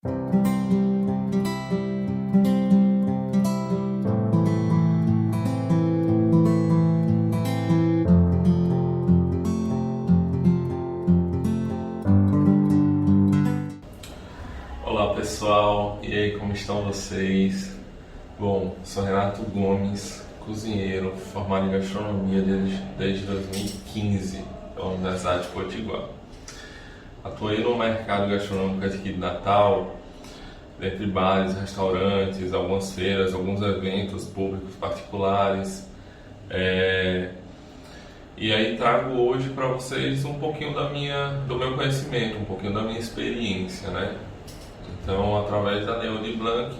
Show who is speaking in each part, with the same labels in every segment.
Speaker 1: Olá pessoal, e aí, como estão vocês? Bom, sou Renato Gomes, cozinheiro, formado em gastronomia desde 2015 pela Universidade de Potiguar. Atuei no mercado gastronômico aqui de Natal, dentre bares, restaurantes, algumas feiras, alguns eventos públicos particulares. E aí trago hoje para vocês um pouquinho do meu conhecimento, um pouquinho da minha experiência, né? Então, através da Neudi Blanc,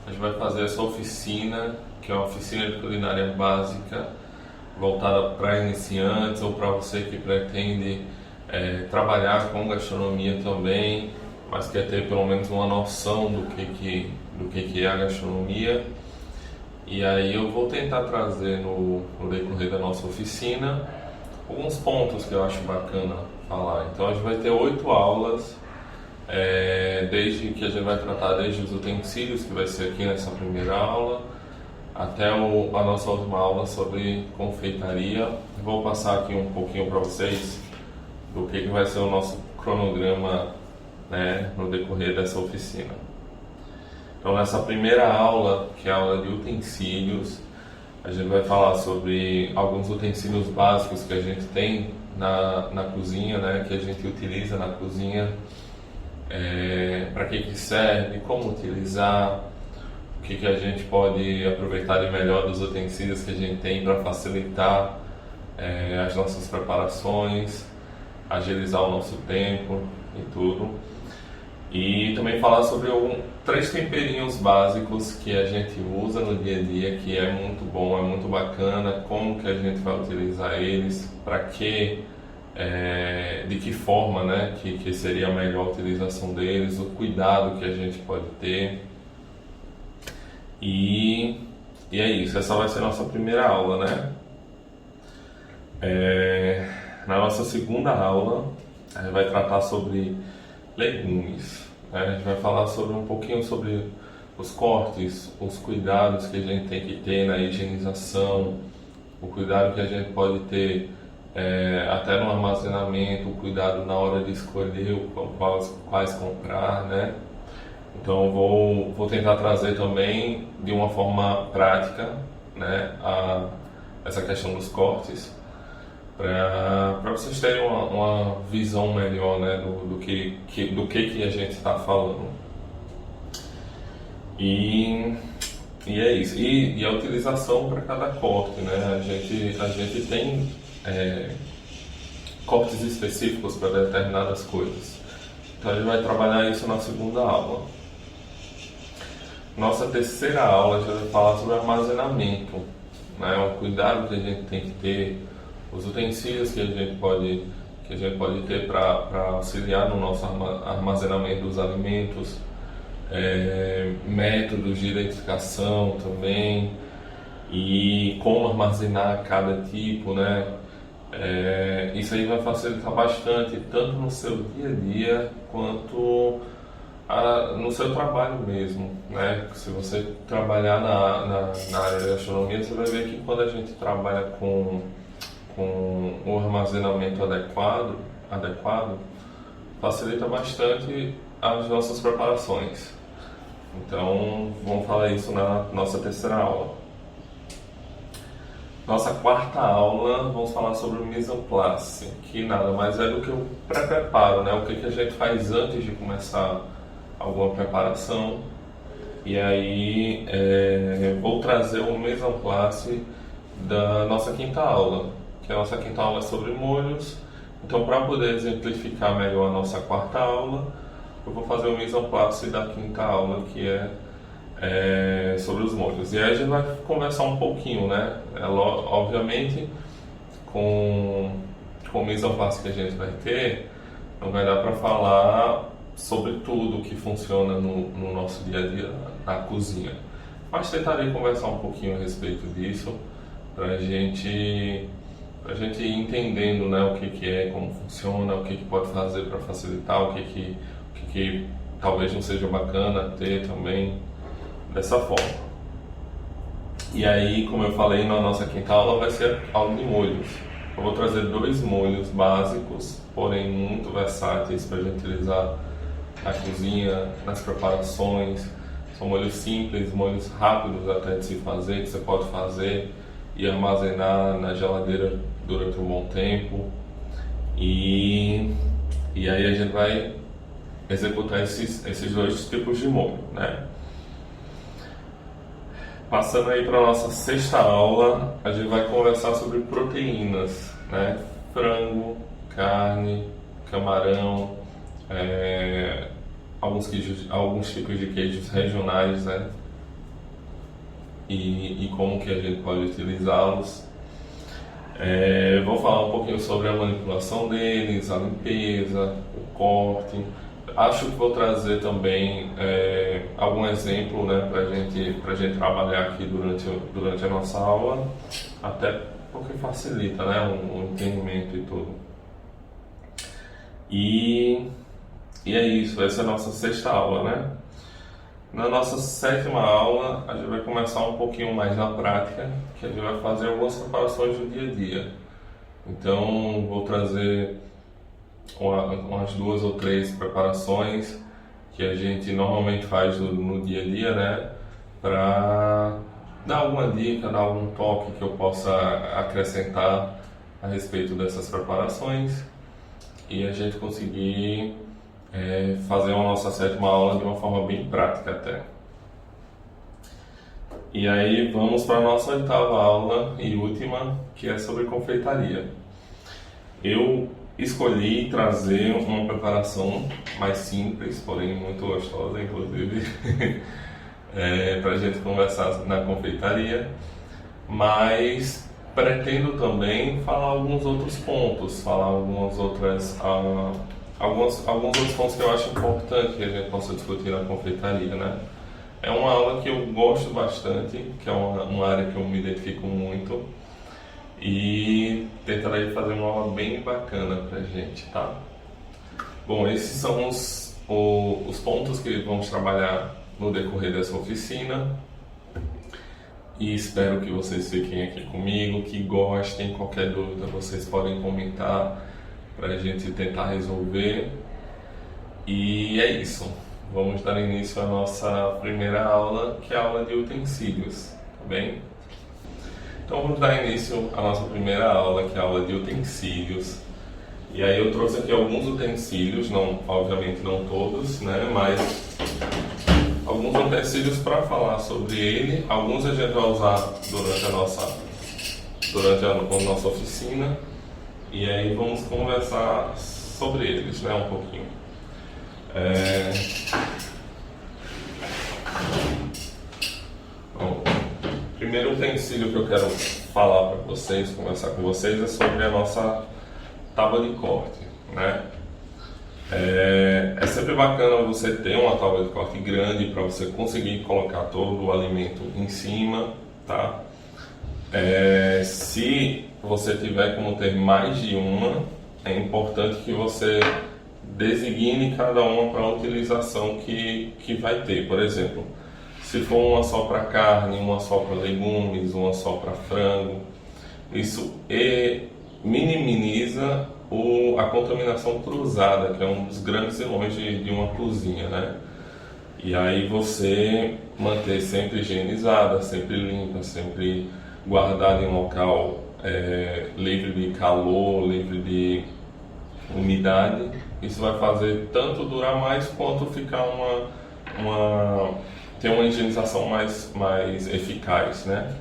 Speaker 1: a gente vai fazer essa oficina, que é uma oficina de culinária básica, voltada para iniciantes ou para você que pretende trabalhar com gastronomia também, mas quer ter pelo menos uma noção do que é a gastronomia. E aí eu vou tentar trazer no decorrer da nossa oficina alguns pontos que eu acho bacana falar. Então a gente vai ter 8 aulas, desde que a gente vai tratar desde os utensílios, que vai ser aqui nessa primeira aula, até a nossa última aula sobre confeitaria. Vou passar aqui um pouquinho para vocês do que vai ser o nosso cronograma, né, no decorrer dessa oficina. Então, nessa primeira aula, que é a aula de utensílios, a gente vai falar sobre alguns utensílios básicos que a gente tem na cozinha, né, que a gente utiliza na cozinha, para que serve, como utilizar, o que a gente pode aproveitar de melhor dos utensílios que a gente tem para facilitar as nossas preparações, agilizar o nosso tempo e tudo. E também falar sobre 3 temperinhos básicos que a gente usa no dia a dia, que é muito bom, é muito bacana, como que a gente vai utilizar eles, para que, de que forma, né, que seria a melhor utilização deles, o cuidado que a gente pode ter. E é isso, essa vai ser a nossa primeira aula, né? Na nossa segunda aula, a gente vai tratar sobre legumes. A gente vai falar um pouquinho sobre os cortes, os cuidados que a gente tem que ter na higienização, o cuidado que a gente pode ter até no armazenamento, o cuidado na hora de escolher quais comprar, né? Então vou tentar trazer também de uma forma prática, né, essa questão dos cortes, para vocês terem uma visão melhor, né, do que a gente está falando. E é isso. E a utilização para cada corte, né? A gente tem cortes específicos para determinadas coisas. Então a gente vai trabalhar isso na segunda aula. Nossa terceira aula a gente vai falar sobre armazenamento, né? O cuidado que a gente tem que ter, os utensílios que a gente pode ter para auxiliar no nosso armazenamento dos alimentos, métodos de identificação também, e como armazenar cada tipo, né? Isso aí vai facilitar bastante, tanto no seu dia a dia quanto no seu trabalho mesmo, né? Se você trabalhar na área da gastronomia, você vai ver que quando a gente trabalha com o armazenamento adequado, facilita bastante as nossas preparações. Então, vamos falar isso na nossa terceira aula. Nossa quarta aula, vamos falar sobre o mise en place, que nada mais é do que o pré-preparo, né? O que a gente faz antes de começar alguma preparação. E aí vou trazer o mise en place da nossa quinta aula, que a nossa quinta aula é sobre molhos. Então, para poder exemplificar melhor a nossa quarta aula, eu vou fazer o mise en place da quinta aula, que é sobre os molhos. E aí a gente vai conversar um pouquinho, né? Obviamente, com o mise en place que a gente vai ter, não vai dar para falar sobre tudo que funciona no nosso dia a dia na cozinha, mas tentarei conversar um pouquinho a respeito disso, para a gente ir entendendo, né, o que é, como funciona, o que pode fazer para facilitar, o que talvez não seja bacana ter também dessa forma. E aí, como eu falei, na nossa quinta aula vai ser aula de molhos. Eu vou trazer 2 molhos básicos, porém muito versáteis para a gente utilizar na cozinha, nas preparações. São molhos simples, molhos rápidos até de se fazer, que você pode fazer e armazenar na geladeira durante um bom tempo. E aí a gente vai executar esses 2 tipos de molho, né? Passando aí para a nossa 6ª aula, a gente vai conversar sobre proteínas, né? Frango, carne, camarão, alguns tipos de queijos regionais, né? E como que a gente pode utilizá-los. Vou falar um pouquinho sobre a manipulação deles, a limpeza, o corte. Acho que vou trazer também algum exemplo, né, para gente trabalhar aqui durante a nossa aula, até porque facilita, né, o entendimento e tudo. E é isso, essa é a nossa 6ª aula, né? Na nossa 7ª aula, a gente vai começar um pouquinho mais na prática, que a gente vai fazer algumas preparações do dia a dia. Então, vou trazer umas 2 ou 3 preparações que a gente normalmente faz no dia a dia, né? Para dar alguma dica, dar algum toque que eu possa acrescentar a respeito dessas preparações e a gente conseguir fazer a nossa 7ª aula de uma forma bem prática até. E aí vamos para a nossa 8ª aula e última, que é sobre confeitaria. Eu escolhi trazer uma preparação mais simples, porém muito gostosa, inclusive, para a gente conversar na confeitaria, mas pretendo também falar alguns outros pontos, falar alguns outros pontos que eu acho importante que a gente possa discutir na confeitaria, né? É uma aula que eu gosto bastante, que é uma área que eu me identifico muito e tentarei fazer uma aula bem bacana pra gente, tá? Bom, esses são os pontos que vamos trabalhar no decorrer dessa oficina e espero que vocês fiquem aqui comigo, que gostem. Qualquer dúvida vocês podem comentar pra gente tentar resolver. E é isso. Vamos dar início à nossa primeira aula, que é a aula de utensílios, tá bem? Então vamos dar início à nossa primeira aula, que é a aula de utensílios. E aí eu trouxe aqui alguns utensílios, obviamente não todos, né? Mas alguns utensílios para falar sobre ele. Alguns a gente vai usar durante a nossa oficina. E aí vamos conversar sobre eles, né? Um pouquinho. Bom, o primeiro utensílio que eu quero falar para vocês, conversar com vocês, é sobre a nossa tábua de corte, né? É sempre bacana você ter uma tábua de corte grande para você conseguir colocar todo o alimento em cima, tá? Se você tiver como ter mais de uma, é importante que você designe cada uma para a utilização que vai ter. Por exemplo, se for uma só para carne, uma só para legumes, uma só para frango, isso minimiza a contaminação cruzada, que é um dos grandes vilões de uma cozinha, né? E aí você manter sempre higienizada, sempre limpa, sempre guardada em um local livre de calor, livre de umidade. Isso vai fazer tanto durar mais quanto ficar ter uma higienização mais eficaz, né?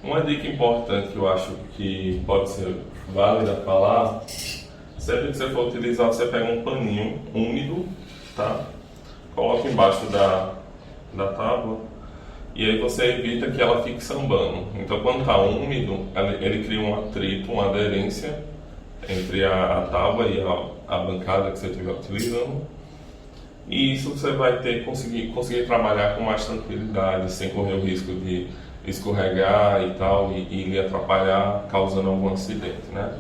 Speaker 1: Uma dica importante que eu acho que pode ser válida falar: sempre que você for utilizar, você pega um paninho úmido, tá? Coloca embaixo da tábua e aí você evita que ela fique sambando. Então, quando está úmido, ele cria um atrito, uma aderência entre a tábua e a bancada que você estiver utilizando, e isso você vai conseguir trabalhar com mais tranquilidade, sem correr o risco de escorregar e tal, e lhe atrapalhar, causando algum acidente, né?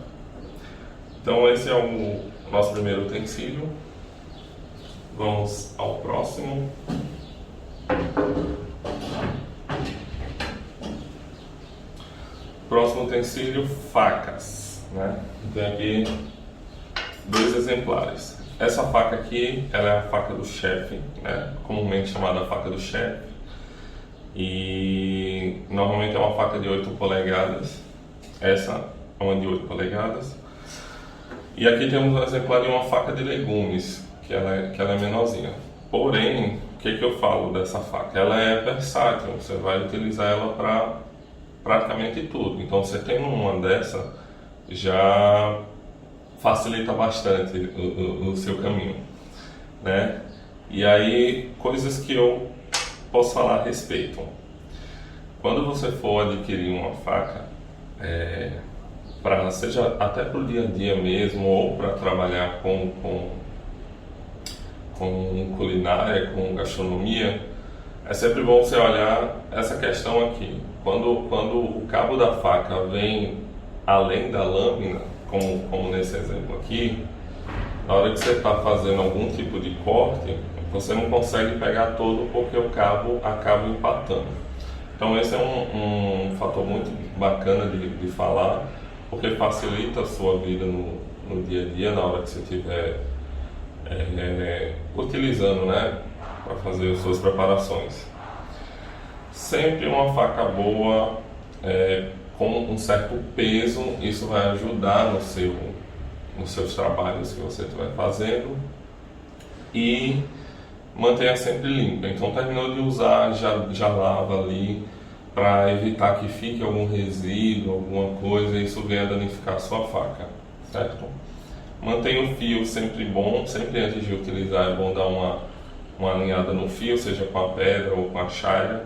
Speaker 1: Então esse é o nosso primeiro utensílio. Vamos ao próximo. Próximo utensílio, facas, né? Tem aqui 2 exemplares. Essa faca aqui, ela é a faca do chefe, né? Comumente chamada faca do chefe. E normalmente é uma faca de 8 polegadas. Essa é uma de 8 polegadas. E aqui temos um exemplar de uma faca de legumes, que ela é menorzinha. Porém, o que eu falo dessa faca? Ela é versátil, você vai utilizar ela para praticamente tudo. Então, você tem uma dessa, já facilita bastante o seu caminho, né? E aí, coisas que eu posso falar a respeito. Quando você for adquirir uma faca, seja até para o dia a dia mesmo, ou para trabalhar com culinária, com gastronomia, é sempre bom você olhar essa questão aqui. Quando o cabo da faca vem além da lâmina, como nesse exemplo aqui, na hora que você está fazendo algum tipo de corte, você não consegue pegar todo porque o cabo acaba empatando. Então esse é um fator muito bacana de falar, porque facilita a sua vida no dia a dia, na hora que você estiver utilizando, né, para fazer as suas preparações. Sempre uma faca boa, com um certo peso, isso vai ajudar nos seus trabalhos que você estiver fazendo, e mantenha sempre limpa. Então, terminou de usar, já lava ali, para evitar que fique algum resíduo, alguma coisa, e isso venha danificar a sua faca, certo? Mantenha o fio sempre bom, sempre antes de utilizar é bom dar uma alinhada no fio, seja com a pedra ou com a chaira,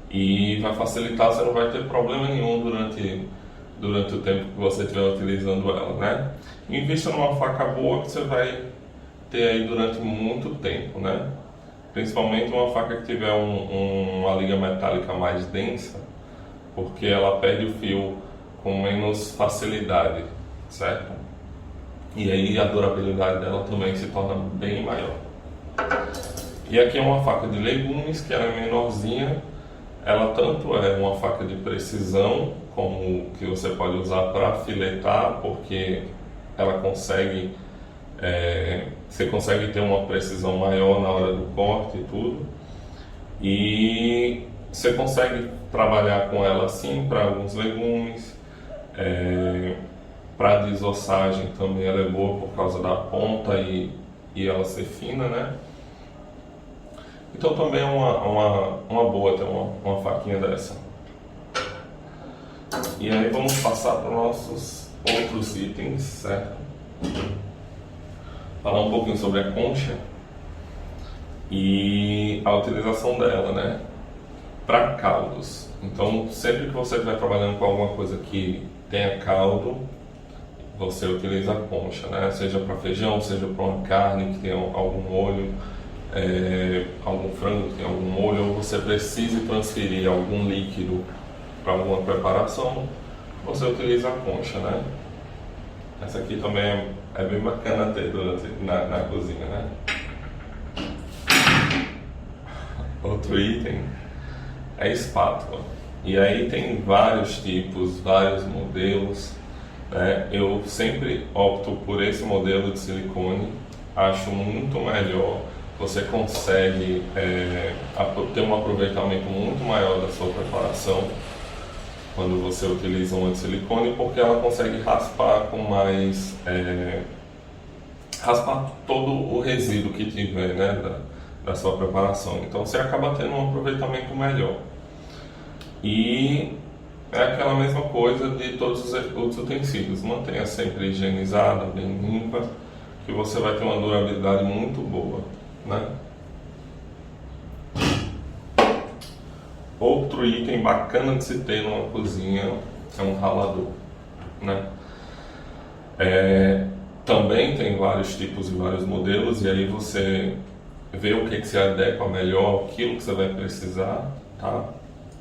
Speaker 1: e vai facilitar, você não vai ter problema nenhum durante o tempo que você estiver utilizando ela, né? Invista numa faca boa que você vai ter aí durante muito tempo, né? Principalmente uma faca que tiver uma liga metálica mais densa, porque ela perde o fio com menos facilidade, certo? E aí a durabilidade dela também se torna bem maior. E aqui é uma faca de legumes, que ela é menorzinha. Ela tanto é uma faca de precisão, como que você pode usar para filetar, porque ela consegue, você consegue ter uma precisão maior na hora do corte e tudo. E você consegue trabalhar com ela assim para alguns legumes. Para desossagem também ela é boa por causa da ponta e ela ser fina, né? Então também é uma boa ter uma faquinha dessa. E aí vamos passar para os nossos outros itens, certo? Falar um pouquinho sobre a concha e a utilização dela, né? Para caldos. Então, sempre que você estiver trabalhando com alguma coisa que tenha caldo, você utiliza a concha, né? Seja para feijão, seja para uma carne que tenha algum molho, algum frango que tenha algum molho, ou você precise transferir algum líquido para alguma preparação, você utiliza a concha, né? Essa aqui também é bem bacana ter na cozinha, né? Outro item é a espátula. E aí tem vários tipos, vários modelos, né? Eu sempre opto por esse modelo de silicone, acho muito melhor, você consegue ter um aproveitamento muito maior da sua preparação quando você utiliza uma de silicone, porque ela consegue raspar com mais, raspar todo o resíduo que tiver, né, da sua preparação. Então você acaba tendo um aproveitamento melhor. E é aquela mesma coisa de todos os outros utensílios, mantenha sempre higienizada, bem limpa, que você vai ter uma durabilidade muito boa, né? Outro item bacana de se ter numa cozinha é um ralador, né? Também tem vários tipos e vários modelos, e aí você vê o que se adequa melhor, aquilo que você vai precisar, tá?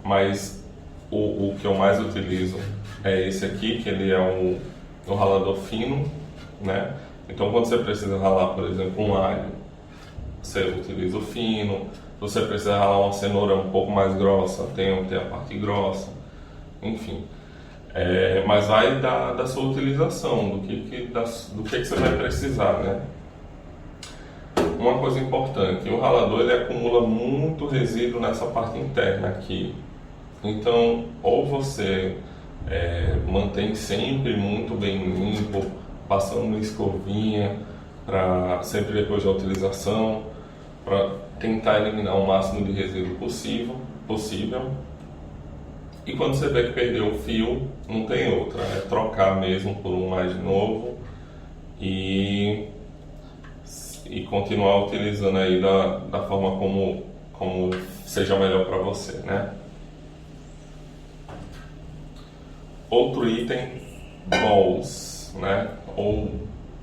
Speaker 1: Mas o que eu mais utilizo é esse aqui, que ele é um ralador fino, né? Então, quando você precisa ralar, por exemplo, um alho, você utiliza o fino. Se você precisa ralar uma cenoura um pouco mais grossa, tem a parte grossa, enfim. Mas vai da sua utilização, do que você vai precisar, né? Uma coisa importante, o ralador ele acumula muito resíduo nessa parte interna aqui. Então, ou você mantém sempre muito bem limpo, passando uma escovinha sempre depois da utilização, para tentar eliminar o máximo de resíduo possível. E quando você vê que perdeu o fio, não tem outra, é trocar mesmo por um mais novo e continuar utilizando aí da forma como seja melhor para você, né? Outro item, bowls, né? Ou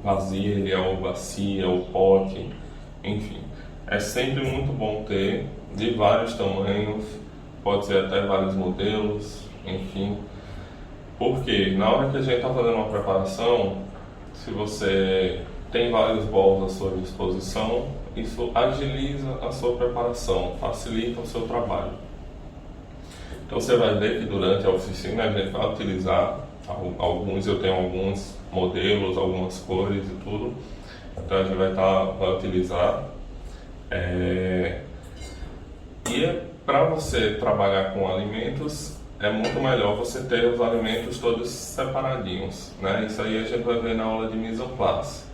Speaker 1: vasilha, ou bacia, ou pote, enfim. É sempre muito bom ter, de vários tamanhos, pode ser até vários modelos, enfim. Porque na hora que a gente está fazendo uma preparação, se você tem vários bowls à sua disposição, isso agiliza a sua preparação, facilita o seu trabalho. Então você vai ver que durante a oficina a gente vai utilizar eu tenho alguns modelos, algumas cores e tudo, então a gente vai utilizar. E para você trabalhar com alimentos, é muito melhor você ter os alimentos todos separadinhos, né? Isso aí a gente vai ver na aula de mise en place.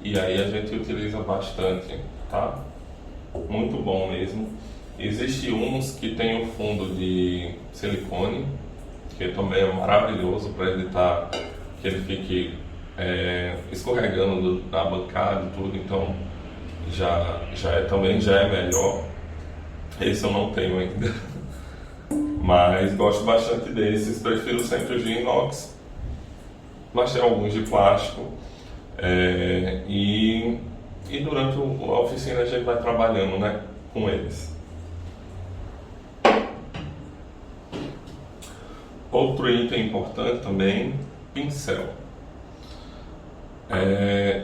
Speaker 1: E aí a gente utiliza bastante, tá? Muito bom mesmo. Existe uns que tem o fundo de silicone, que também é maravilhoso para evitar que ele fique escorregando na bancada e tudo, então também já é melhor. Esse eu não tenho ainda, mas gosto bastante desses. Prefiro sempre os de inox, mas tem alguns de plástico. E durante a oficina a gente vai trabalhando, né, com eles. Outro item importante também, pincel.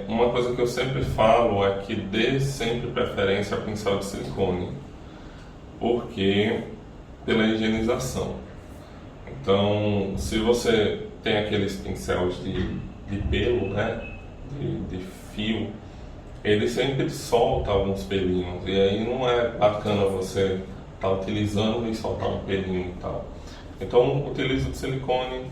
Speaker 1: Uma coisa que eu sempre falo é que dê sempre preferência a pincel de silicone, porque pela higienização. Então, se você tem aqueles pincéis de pelo, né, de fio, ele sempre solta alguns pelinhos, e aí não é bacana você estar utilizando e soltar um pelinho e tal. Então, utilizo de silicone,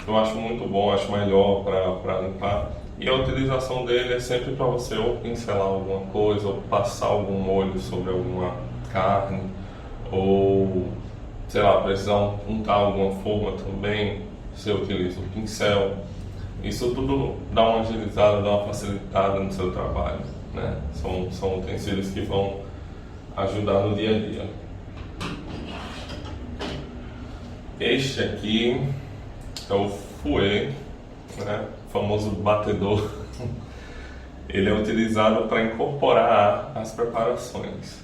Speaker 1: eu acho muito bom, acho melhor para limpar. E a utilização dele é sempre para você ou pincelar alguma coisa, ou passar algum molho sobre alguma carne, ou, sei lá, precisar untar alguma forma também, você utiliza o pincel. Isso tudo dá uma agilizada, dá uma facilitada no seu trabalho, né? São utensílios que vão ajudar no dia a dia. Este aqui é o fouet, né? O famoso batedor. Ele é utilizado para incorporar ar às preparações.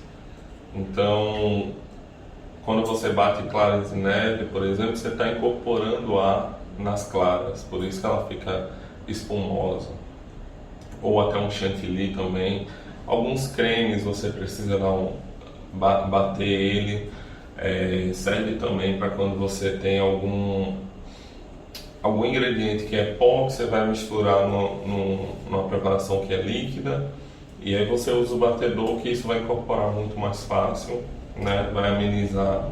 Speaker 1: Então, quando você bate claras de neve, por exemplo, você está incorporando ar nas claras, por isso que ela fica espumosa. Ou até um chantilly também. Alguns cremes você precisa bater ele. Serve também para quando você tem algum ingrediente que é pó, que você vai misturar numa preparação que é líquida, e aí você usa o batedor, que isso vai incorporar muito mais fácil, né? Vai amenizar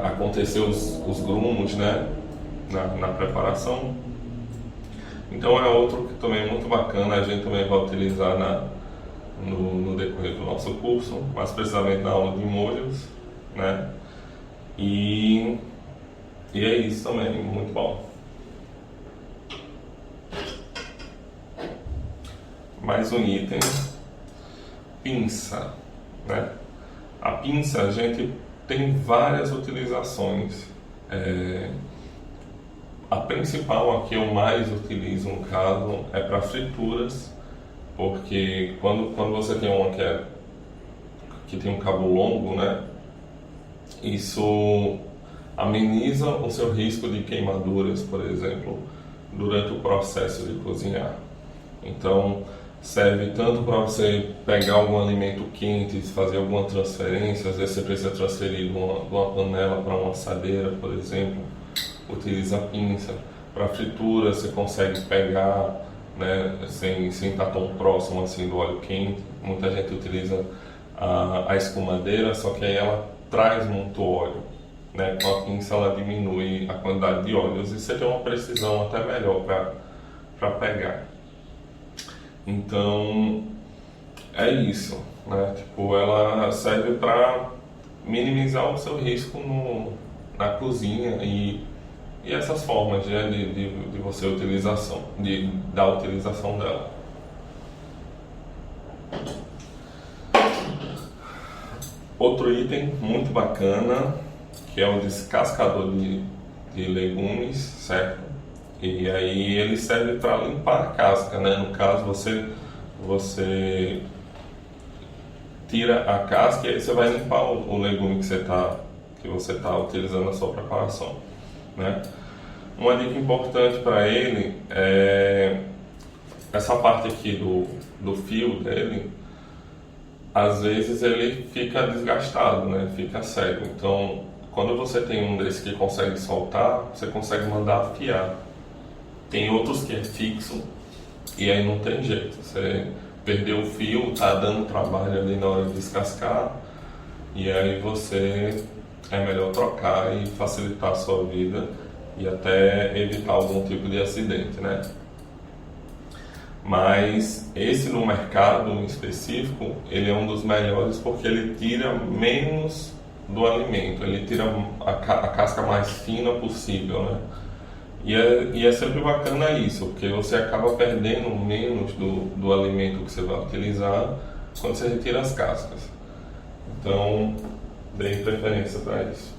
Speaker 1: acontecer os grumos, né? na preparação. Então é outro que também é muito bacana, a gente também vai utilizar no decorrer do nosso curso, mais precisamente na aula de molhos, né? E é isso também, muito bom. Mais um item, pinça, né? A pinça, a gente tem várias utilizações. A principal, a que eu mais utilizo no caso, é para frituras, porque quando você tem uma que tem um cabo longo, né? Isso ameniza o seu risco de queimaduras, por exemplo, durante o processo de cozinhar. Então serve tanto para você pegar algum alimento quente, fazer alguma transferência, às vezes você precisa transferir de uma panela para uma assadeira, por exemplo, utiliza a pinça. Para fritura você consegue pegar, né, sem estar tão próximo assim do óleo quente. Muita gente utiliza a escumadeira, só que aí ela traz muito óleo, né? Com a pinça ela diminui a quantidade de óleos e você tem uma precisão até melhor para pegar. Então é isso, né? Tipo, ela serve para minimizar o seu risco na cozinha e essas formas, né, de você da utilização dela. Outro item muito bacana, que é o descascador de legumes, certo? E aí ele serve para limpar a casca, né? No caso, você tira a casca e aí você vai limpar o legume que você tá utilizando na sua preparação, né? Uma dica importante para ele é essa parte aqui do fio dele. Às vezes ele fica desgastado, né? Fica cego. Então, quando você tem um desse que consegue soltar, você consegue mandar afiar. Tem outros que é fixo e aí não tem jeito. Você perdeu o fio, tá dando trabalho ali na hora de descascar e aí é melhor trocar e facilitar a sua vida e até evitar algum tipo de acidente, né? Mas esse no mercado em específico, ele é um dos melhores porque ele tira menos do alimento, ele tira a casca mais fina possível, né? E é sempre bacana isso, porque você acaba perdendo menos do alimento que você vai utilizar quando você retira as cascas. Então, dê preferência para isso.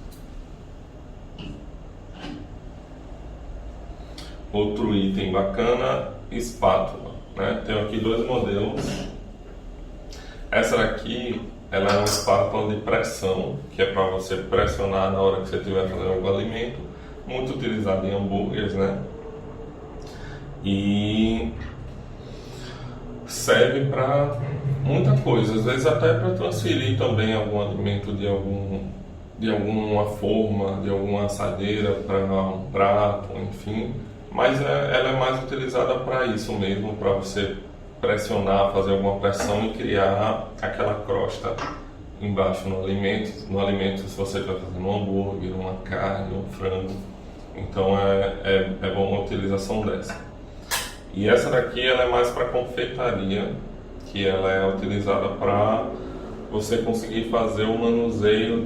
Speaker 1: Outro item bacana, espátula, né? Tenho aqui dois modelos. Essa daqui, ela é uma espátula de pressão, que é para você pressionar na hora que você estiver fazendo algum alimento, muito utilizada em hambúrgueres, né? E serve para muita coisa, às vezes até para transferir também algum alimento de alguma forma, de alguma assadeira para um prato, enfim. Mas ela é mais utilizada para isso mesmo, para você pressionar, fazer alguma pressão e criar aquela crosta embaixo no alimento se você estiver fazendo um hambúrguer, uma carne, um frango. Então é bom a utilização dessa. E essa daqui ela é mais para confeitaria, que ela é utilizada para você conseguir fazer o manuseio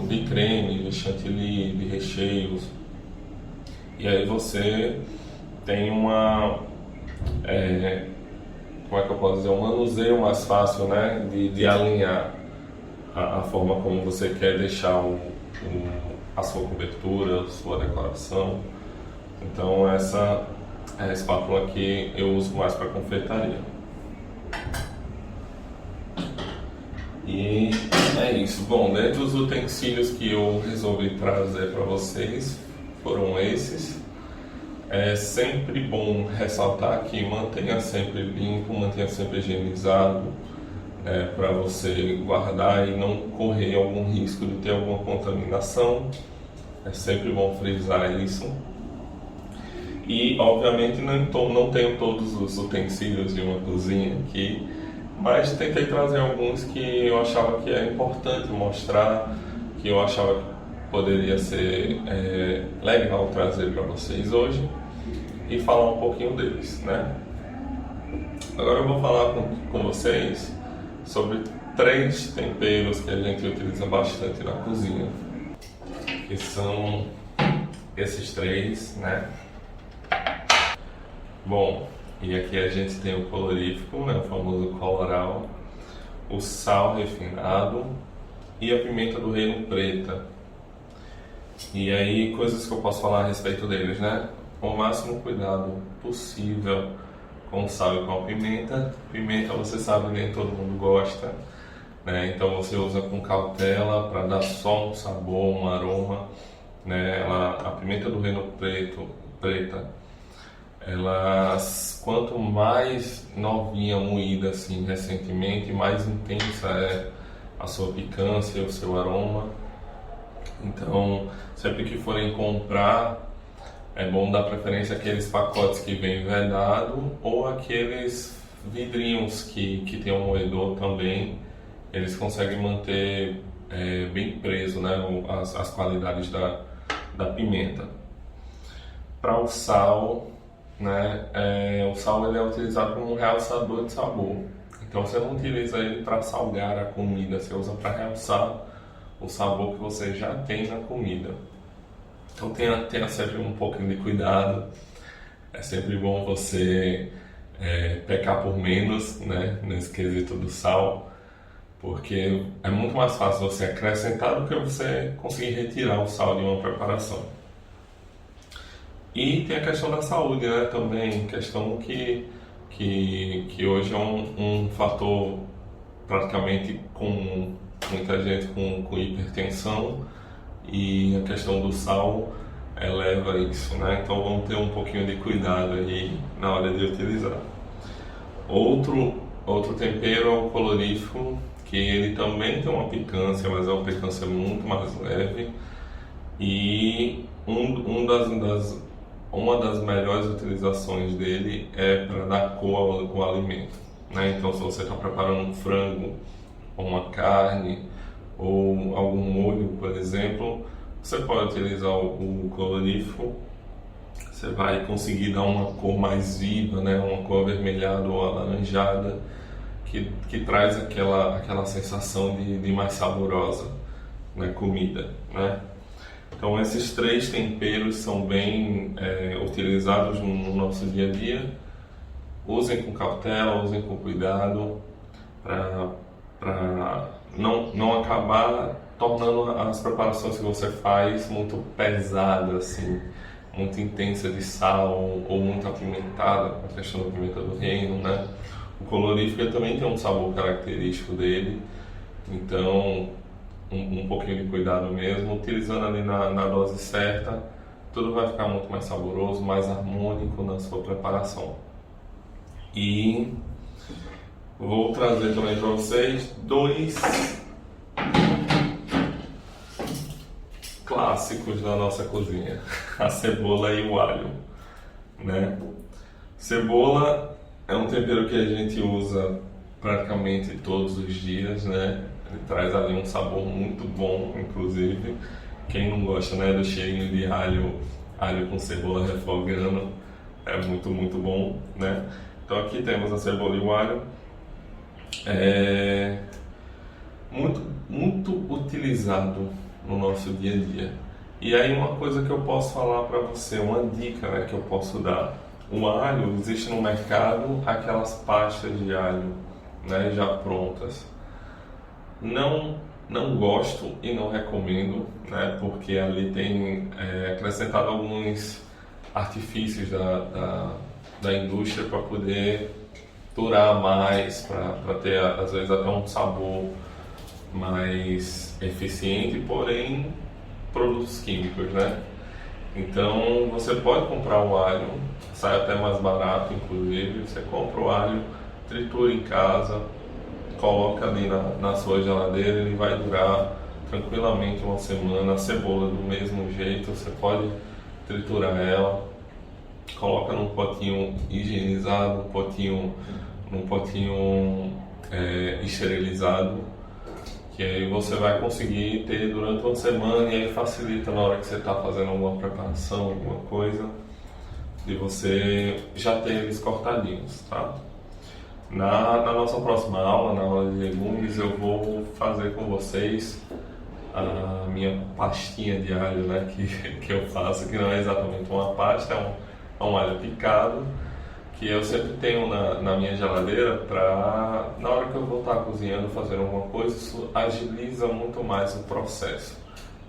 Speaker 1: de creme, de chantilly, de recheios. E aí você tem como é que eu posso dizer, um manuseio mais fácil, né, de alinhar a forma como você quer deixar a sua cobertura, a sua decoração. Então essa é a espátula que eu uso mais para confeitaria. E é isso. Bom, dentre os utensílios que eu resolvi trazer para vocês foram esses. É sempre bom ressaltar que mantenha sempre limpo, mantenha sempre higienizado, para você guardar e não correr algum risco de ter alguma contaminação. É sempre bom frisar isso. E obviamente não tenho todos os utensílios de uma cozinha aqui, mas tentei trazer alguns que eu achava que era importante mostrar, que eu achava que poderia ser legal trazer para vocês hoje e falar um pouquinho deles, né? Agora eu vou falar com vocês sobre 3 temperos que a gente utiliza bastante na cozinha, que são esses 3, né? Bom, e aqui a gente tem o colorífico, né, o famoso colorau, o sal refinado e a pimenta do reino preta. E aí, coisas que eu posso falar a respeito deles, né? Com o máximo cuidado possível com o sal e com a pimenta. Pimenta, você sabe, nem todo mundo gosta, né? Então você usa com cautela para dar só um sabor, um aroma, né? A pimenta do reino preta, elas, quanto mais novinha moída assim recentemente, mais intensa é a sua picância, o seu aroma. Então, sempre que forem comprar, é bom dar preferência àqueles pacotes que vem vedado ou aqueles vidrinhos que tem um moedor também. Eles conseguem manter bem preso, né, as qualidades da pimenta. Para o sal, né, o sal ele é utilizado como um realçador de sabor. Então você não utiliza ele para salgar a comida, você usa para realçar o sabor que você já tem na comida. Então tenha sempre um pouquinho de cuidado. É sempre bom você pecar por menos, né, nesse quesito do sal, porque é muito mais fácil você acrescentar do que você conseguir retirar o sal de uma preparação. E tem a questão da saúde, né, também, questão que hoje é um fator praticamente comum, muita gente com hipertensão, e a questão do sal eleva isso, né? Então vamos ter um pouquinho de cuidado aí na hora de utilizar. Outro tempero é o colorífico, que ele também tem uma picância, mas é uma picância muito mais leve, e uma das melhores utilizações dele é para dar cor ao alimento, né? Então, se você está preparando um frango, ou uma carne, ou algum molho, por exemplo, você pode utilizar o colorífico. Você vai conseguir dar uma cor mais viva, né? Uma cor avermelhada ou alaranjada, que traz aquela sensação de mais saborosa na comida, né? Então esses 3 temperos são bem utilizados no nosso dia a dia. Usem com cautela, usem com cuidado, para não acabar tornando as preparações que você faz muito pesadas, assim, muito intensa de sal ou muito apimentada, a questão da pimenta do reino, né? O colorífico também tem um sabor característico dele, então um pouquinho de cuidado mesmo, utilizando ali na dose certa, tudo vai ficar muito mais saboroso, mais harmônico na sua preparação. E vou trazer também para vocês 2 clássicos da nossa cozinha, a cebola e o alho, né? Cebola é um tempero que a gente usa praticamente todos os dias, né? Ele traz ali um sabor muito bom, inclusive. Quem não gosta, né, do cheirinho de alho com cebola refogando, é muito, muito bom, né? Então aqui temos a cebola e o alho. É muito, muito utilizado no nosso dia a dia. E aí uma coisa que eu posso falar para você, uma dica, né, que eu posso dar. O alho, existe no mercado aquelas pastas de alho, né, já prontas. Não gosto e não recomendo, né, porque ali tem acrescentado alguns artifícios da indústria para poder durar mais, para ter às vezes até um sabor mais eficiente, porém produtos químicos, né? Então você pode comprar o alho, sai até mais barato, inclusive. Você compra o alho, tritura em casa, coloca ali na sua geladeira, ele vai durar tranquilamente uma semana. A cebola do mesmo jeito, você pode triturar ela, coloca num potinho higienizado, num potinho esterilizado, que aí você vai conseguir ter durante uma semana, e aí facilita na hora que você está fazendo alguma preparação, alguma coisa, de você já ter eles cortadinhos, tá? Na nossa próxima aula, na aula de legumes, eu vou fazer com vocês a minha pastinha de alho, né, que eu faço, que não é exatamente uma pasta, é um alho picado, que eu sempre tenho na minha geladeira para, na hora que eu vou estar cozinhando, fazendo alguma coisa, isso agiliza muito mais o processo.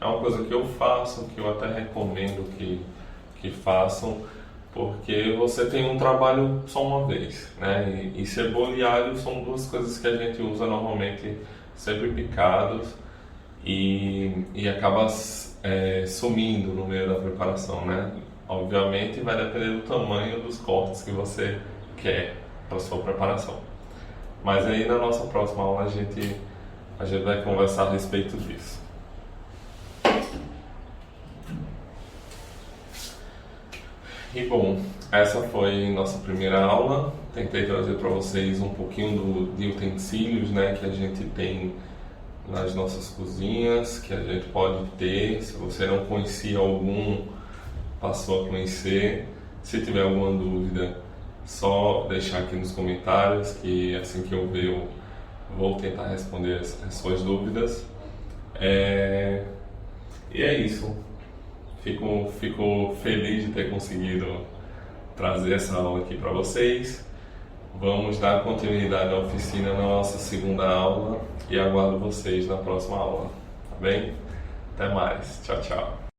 Speaker 1: É uma coisa que eu faço, que eu até recomendo que façam, porque você tem um trabalho só uma vez, né? E cebola e alho são 2 coisas que a gente usa normalmente sempre picados e acaba sumindo no meio da preparação, né? Obviamente vai depender do tamanho dos cortes que você quer para sua preparação. Mas aí na nossa próxima aula a gente vai conversar a respeito disso. E bom, essa foi nossa primeira aula. Tentei trazer para vocês um pouquinho de utensílios, né, que a gente tem nas nossas cozinhas, que a gente pode ter. Se você não conhecia algum, passou a conhecer. Se tiver alguma dúvida, só deixar aqui nos comentários, que assim que eu ver, eu vou tentar responder as suas dúvidas. E é isso. Fico feliz de ter conseguido trazer essa aula aqui para vocês. Vamos dar continuidade à oficina na nossa segunda aula e aguardo vocês na próxima aula, tá bem? Até mais. Tchau, tchau.